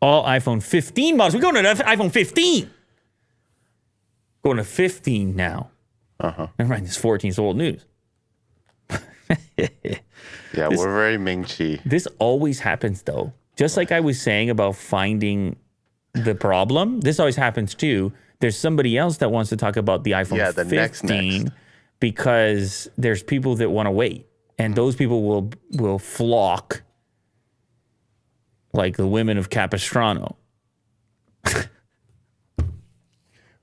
All iPhone 15 models. We're going to iPhone 15. Going to 15 now. Never mind, this 14 is old news. Yeah, we're very Ming-Chi. This always happens, though. Just like I was saying about finding the problem, this always happens, too. There's somebody else that wants to talk about the iPhone 15 because there's people that want to wait. And those people will flock like the women of Capistrano.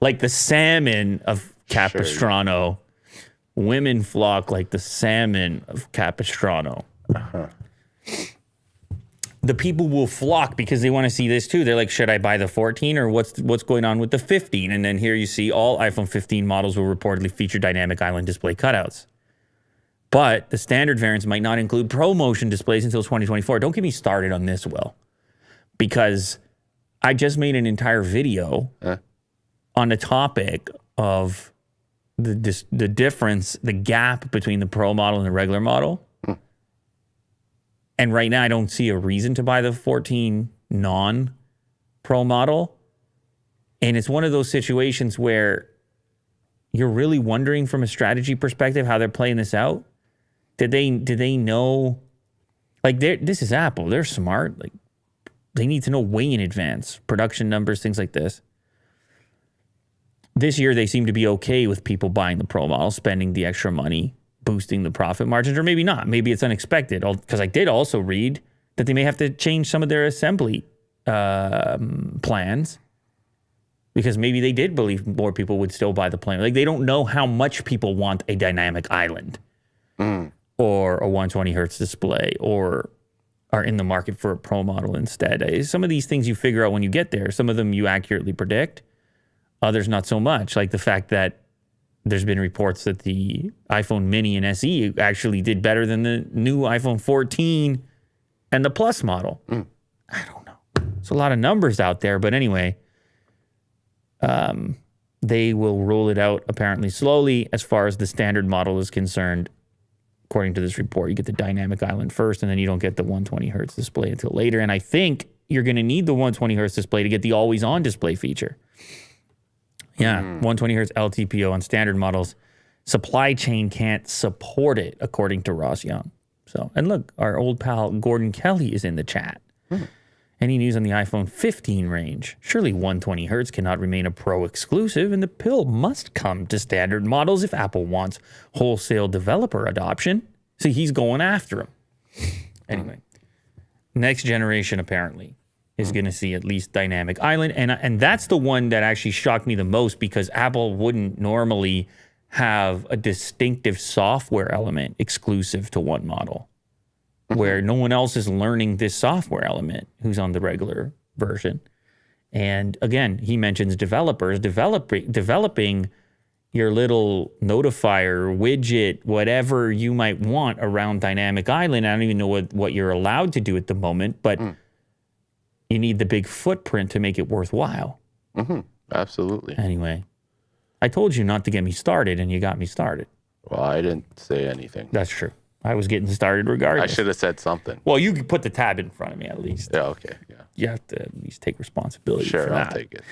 Like the salmon of Capistrano. Sure. Women flock like the salmon of Capistrano. The people will flock because they want to see this too. They're like, should I buy the 14 or what's going on with the 15? And then here you see all iPhone 15 models will reportedly feature dynamic island display cutouts. But the standard variants might not include ProMotion displays until 2024. Don't get me started on this, Will. Because I just made an entire video on the topic of the difference, the gap between the Pro model and the regular model. And right now, I don't see a reason to buy the 14 non-Pro model. And it's one of those situations where you're really wondering from a strategy perspective how they're playing this out. Did they know? Like, this is Apple. They're smart. Like, they need to know way in advance. Production numbers, things like this. This year, they seem to be okay with people buying the Pro model, spending the extra money, boosting the profit margins, or maybe not. Maybe it's unexpected. Because I did also read that they may have to change some of their assembly plans because maybe they did believe more people would still buy the plane. Like, they don't know how much people want a dynamic island or a 120 hertz display or are in the market for a Pro model instead. Some of these things you figure out when you get there. Some of them you accurately predict. Others not so much. Like the fact that there's been reports that the iPhone Mini and SE actually did better than the new iPhone 14 and the Plus model. I don't know. There's a lot of numbers out there. But anyway, they will roll it out apparently slowly as far as the standard model is concerned. According to this report, you get the dynamic island first, and then you don't get the 120 hertz display until later. And I think you're going to need the 120 hertz display to get the always-on display feature. Yeah, 120 hertz LTPO on standard models. Supply chain can't support it, according to Ross Young. So, and look, our old pal Gordon Kelly is in the chat. Any news on the iPhone 15 range? Surely 120 hertz cannot remain a Pro exclusive, and the pill must come to standard models if Apple wants wholesale developer adoption. See, he's going after him. Anyway, next generation apparently is going to see at least dynamic island, and that's the one that actually shocked me the most because Apple wouldn't normally have a distinctive software element exclusive to one model, where no one else is learning this software element who's on the regular version. And again, he mentions developers developing your little notifier, widget, whatever you might want around Dynamic Island. I don't even know what you're allowed to do at the moment, but you need the big footprint to make it worthwhile. Absolutely. Anyway, I told you not to get me started, and you got me started. Well, I didn't say anything. That's true. I was getting started regardless. I should have said something. Well, you could put the tab in front of me at least. Yeah, okay. Yeah. You have to at least take responsibility for Sure, that. I'll take it.